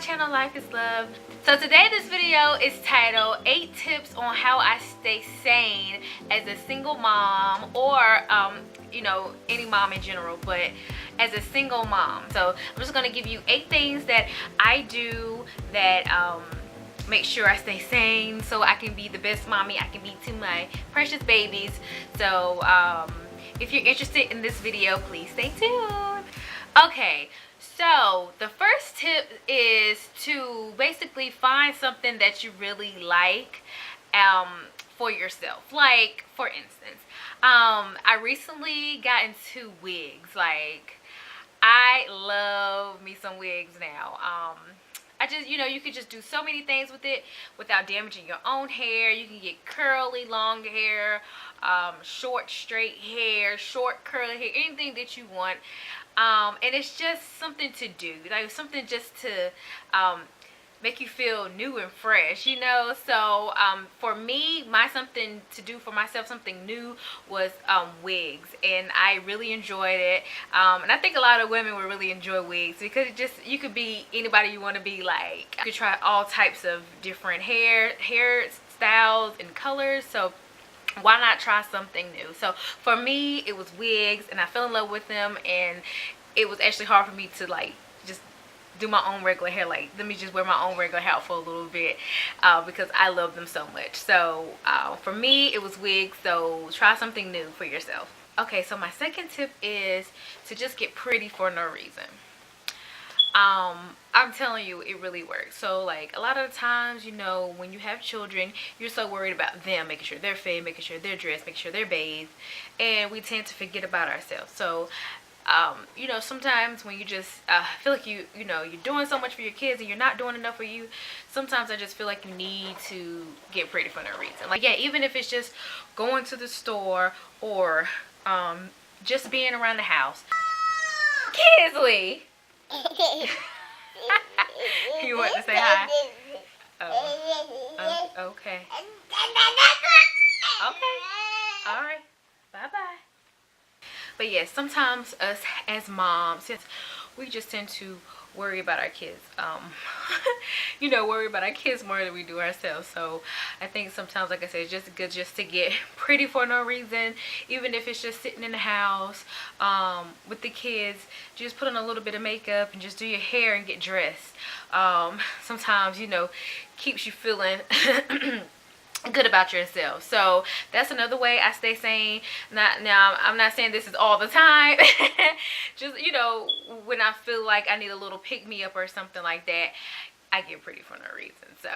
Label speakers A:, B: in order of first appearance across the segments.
A: channel, Life is Love. So today this video is titled 8 tips on how I stay sane as a single mom, or you know, any mom in general, but as a single mom. So I'm just gonna give you 8 things that I do that make sure I stay sane so I can be the best mommy I can be to my precious babies. So if you're interested in this video, please stay tuned. Okay, so the first tip is to basically find something that you really like for yourself. Like, for instance, I recently got into wigs. Like, I love me some wigs now. I just, you know, you could just do so many things with it without damaging your own hair. You can get curly, long hair, short, straight hair, short, curly hair, anything that you want. And it's just something to do, like something just to make you feel new and fresh, you know. So for me, something to do for myself, something new, was wigs, and I really enjoyed it. And I think a lot of women would really enjoy wigs because it just, you could be anybody you want to be. Like, you could try all types of different hair styles and colors. So why not try something new? So for me, it was wigs, and I fell in love with them, and it was actually hard for me to like just do my own regular hair. Like, let me just wear my own regular hair for a little bit because I love them so much. So for me, it was wigs. So try something new for yourself. Okay, so my second tip is to just get pretty for no reason. I'm telling you, it really works. So like, a lot of the times, you know, when you have children, you're so worried about them, making sure they're fed, making sure they're dressed, making sure they're bathed, and we tend to forget about ourselves. So you know, sometimes when you just feel like you know, you're doing so much for your kids and you're not doing enough for you, sometimes I just feel like you need to get pretty for no reason. Like, yeah, even if it's just going to the store or just being around the house. Kinsley! You want to say hi? Oh, okay. Okay. All right. Bye-bye. But yes, sometimes us as moms, since we just tend to worry about our kids, you know, worry about our kids more than we do ourselves. So I think sometimes, like I said, it's just good just to get pretty for no reason. Even if it's just sitting in the house with the kids, just put on a little bit of makeup and just do your hair and get dressed. Sometimes, you know, keeps you feeling good about yourself. So that's another way I stay sane. Now I'm not saying this is all the time. Just, you know, when I feel like I need a little pick-me-up or something like that, I get pretty for no reason. So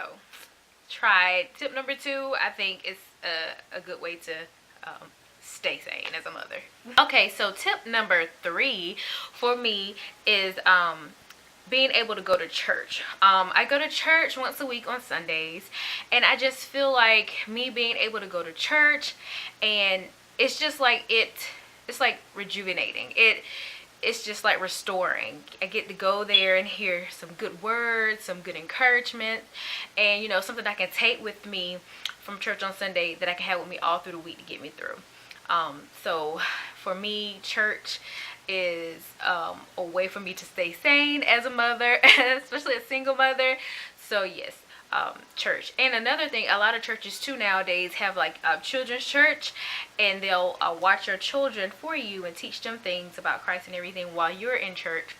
A: try it. Tip number 2, I think, is a good way to stay sane as a mother. Okay, so tip number 3 for me is being able to go to church. I go to church once a week on Sundays, and I just feel like me being able to go to church, and it's just like it's like rejuvenating. It's just like restoring. I get to go there and hear some good words, some good encouragement, and, you know, something I can take with me from church on Sunday that I can have with me all through the week to get me through. So for me, church is a way for me to stay sane as a mother, especially a single mother. So yes, church. And another thing, a lot of churches too nowadays have like children's church, and they'll watch your children for you and teach them things about Christ and everything while you're in church.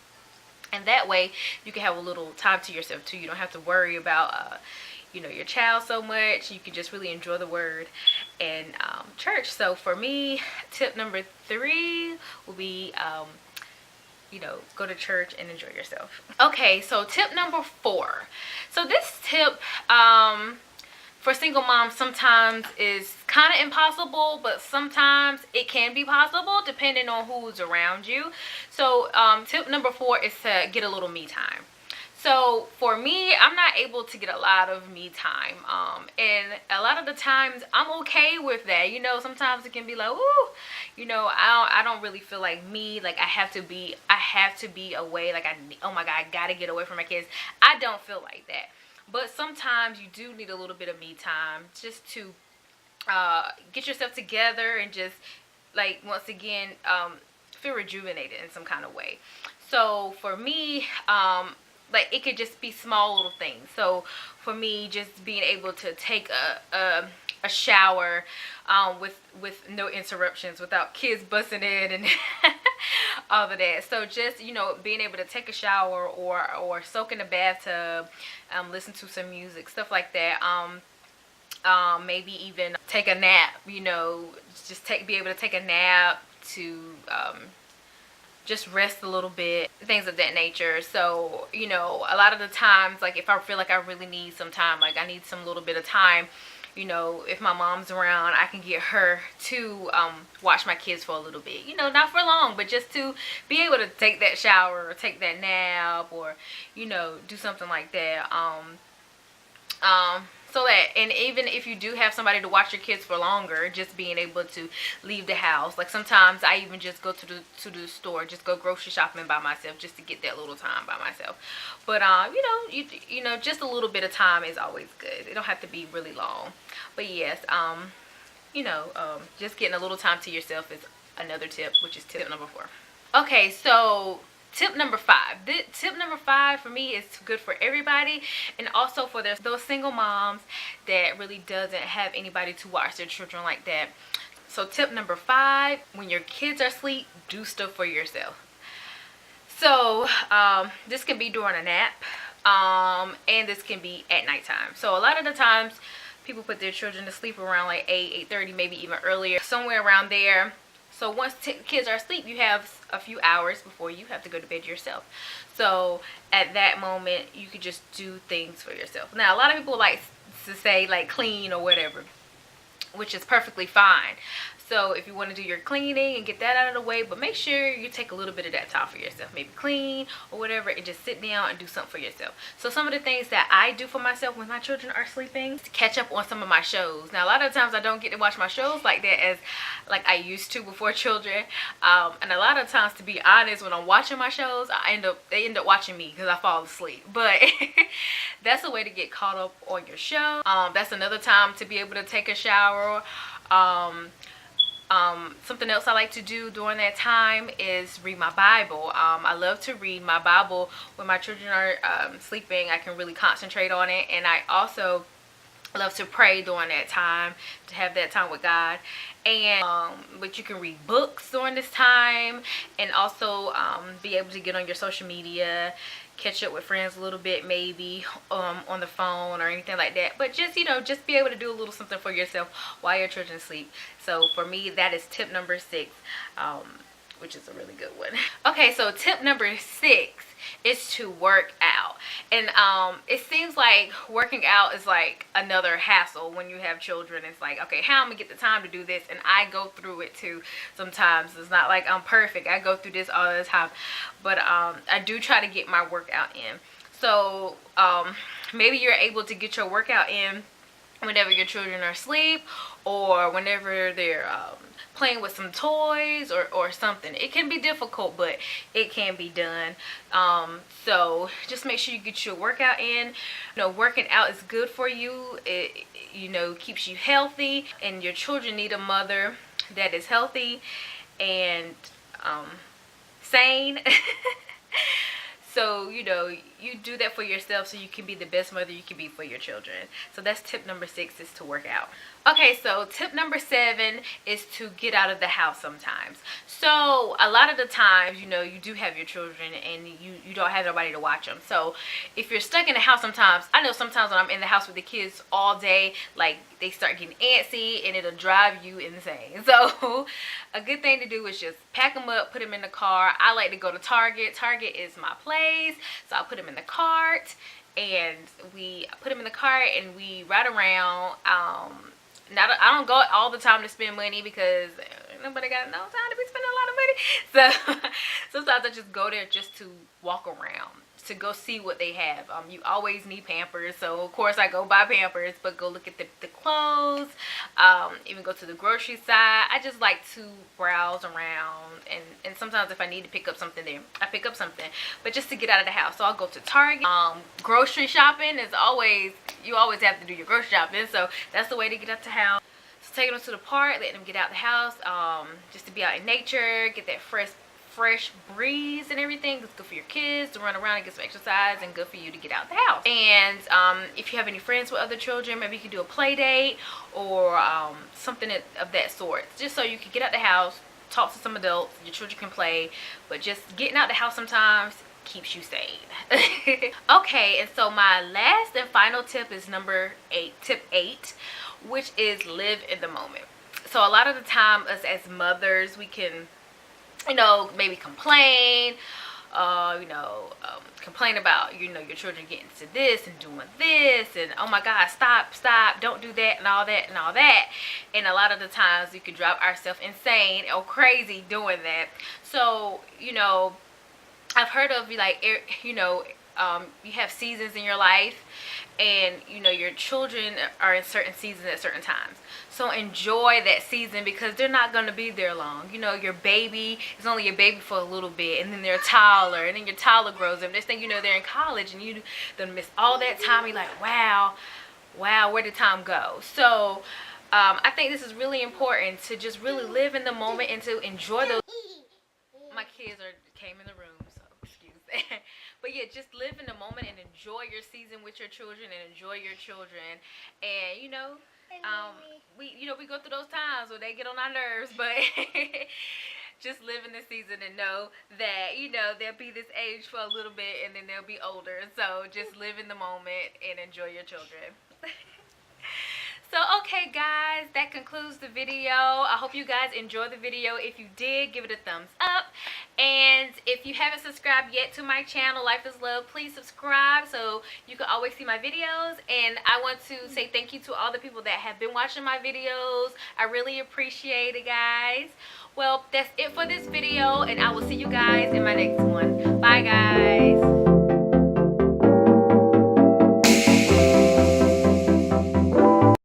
A: And that way you can have a little time to yourself too. You don't have to worry about you know, your child so much. You can just really enjoy the word and church. So for me, tip number 3 will be you know, go to church and enjoy yourself. Okay, so tip number 4. So this tip for single moms sometimes is kind of impossible, but sometimes it can be possible depending on who's around you. So tip number 4 is to get a little me time. So for me, I'm not able to get a lot of me time, and a lot of the times I'm okay with that. You know, sometimes it can be like, ooh, you know, I don't really feel like me. Like, I have to be away. Like, oh my God, I gotta get away from my kids. I don't feel like that. But sometimes you do need a little bit of me time just to get yourself together and just, like, once again, feel rejuvenated in some kind of way. So for me, like it could just be small little things. So for me, just being able to take a shower with no interruptions, without kids busting in and all of that. So just, you know, being able to take a shower or soak in the bathtub, listen to some music, stuff like that. Maybe even take a nap, you know, just be able to take a nap, to just rest a little bit, things of that nature. So, you know, a lot of the times, like if I feel like I really need some time, like I need some little bit of time, you know, if my mom's around, I can get her to watch my kids for a little bit, you know, not for long, but just to be able to take that shower or take that nap, or, you know, do something like that. So that, and even if you do have somebody to watch your kids for longer, just being able to leave the house. Like sometimes I even just go to the store, just go grocery shopping by myself, just to get that little time by myself. But you know, just a little bit of time is always good. It don't have to be really long. But yes, you know, just getting a little time to yourself is another tip, which is tip number 4. Okay, so tip number 5. Tip number 5 for me is good for everybody, and also for those single moms that really doesn't have anybody to watch their children like that. So tip number 5, when your kids are asleep, do stuff for yourself. So this can be during a nap, and this can be at nighttime. So a lot of the times people put their children to sleep around like 8:30, maybe even earlier, somewhere around there. So once kids are asleep, you have a few hours before you have to go to bed yourself. So at that moment, you could just do things for yourself. Now, a lot of people like to say like clean or whatever, which is perfectly fine. So if you want to do your cleaning and get that out of the way, but make sure you take a little bit of that time for yourself. Maybe clean or whatever, and just sit down and do something for yourself. So some of the things that I do for myself when my children are sleeping is to catch up on some of my shows. Now, a lot of times I don't get to watch my shows like that as like I used to before children. And a lot of times, to be honest, when I'm watching my shows, they end up watching me because I fall asleep. But that's a way to get caught up on your show. That's another time to be able to take a shower. Something else I like to do during that time is read my Bible. I love to read my Bible when my children are sleeping. I can really concentrate on it, and I also love to pray during that time, to have that time with God. And but you can read books during this time, and also be able to get on your social media, catch up with friends a little bit, maybe on the phone or anything like that. But just, you know, just be able to do a little something for yourself while your children sleep. So for me, that is tip number 6, which is a really good one. Okay, so tip number 6 is to work out. And it seems like working out is like another hassle when you have children. It's like, okay, how am I gonna get the time to do this? And I go through it too sometimes. It's not like I'm perfect. I go through this all the time. But I do try to get my workout in. So maybe you're able to get your workout in whenever your children are asleep, or whenever they're playing with some toys or something. It can be difficult, but it can be done. So just make sure you get your workout in. You know, working out is good for you. It, you know, keeps you healthy, and your children need a mother that is healthy and sane. So, you know, you do that for yourself so you can be the best mother you can be for your children. So that's tip number 6, is to work out. Okay, so tip number 7 is to get out of the house sometimes. So a lot of the times, you know, you do have your children and you don't have nobody to watch them. So if you're stuck in the house sometimes, I know sometimes when I'm in the house with the kids all day, like they start getting antsy and it'll drive you insane. So a good thing to do is just pack them up, put them in the car. I like to go to Target. Target is my place. So I'll put them in the cart, and we put them in the cart and we ride around. Now, I don't go all the time to spend money because nobody got no time to be spending a lot of money. So sometimes I just go there just to walk around, to go see what they have. You always need Pampers, so of course I go buy Pampers, but go look at the clothes, even go to the grocery side. I just like to browse around, and sometimes if I need to pick up something there, I pick up something, but just to get out of the house. So I'll go to Target. Grocery shopping is always, you always have to do your grocery shopping, so that's the way to get out the house. So taking them to the park, letting them get out the house, just to be out in nature, get that fresh fresh breeze and everything. It's good for your kids to run around and get some exercise, and good for you to get out the house. And if you have any friends with other children, maybe you can do a play date or something of that sort, just so you can get out the house, talk to some adults, your children can play. But just getting out the house sometimes keeps you sane. Okay, and so my last and final tip is tip 8, which is live in the moment. So a lot of the time, us as mothers, we can, you know, maybe complain, complain about, you know, your children getting to this and doing this, and oh my God, stop, don't do that, and all that and all that. And a lot of the times we can drive ourselves insane or crazy doing that. So, you know, I've heard of, like, you know, you have seasons in your life, and you know your children are in certain seasons at certain times. So enjoy that season, because they're not going to be there long. You know, your baby is only your baby for a little bit, and then they're taller, and then your toddler grows up. Next thing you know, they're in college, and you done miss all that time. You're like, wow, where did time go? So I think this is really important, to just really live in the moment and to enjoy those. My kids came in the room, so excuse that. But yeah, just live in the moment and enjoy your season with your children, and enjoy your children. And you know, we go through those times where they get on our nerves, but just live in the season and know that, you know, they'll be this age for a little bit, and then they'll be older. So just live in the moment and enjoy your children. So okay guys, that concludes the video. I hope you guys enjoyed the video. If you did, give it a thumbs up. And if you haven't subscribed yet to my channel, Life is Love, please subscribe so you can always see my videos. And I want to say thank you to all the people that have been watching my videos. I really appreciate it, guys. Well, that's it for this video, and I will see you guys in my next one. Bye guys.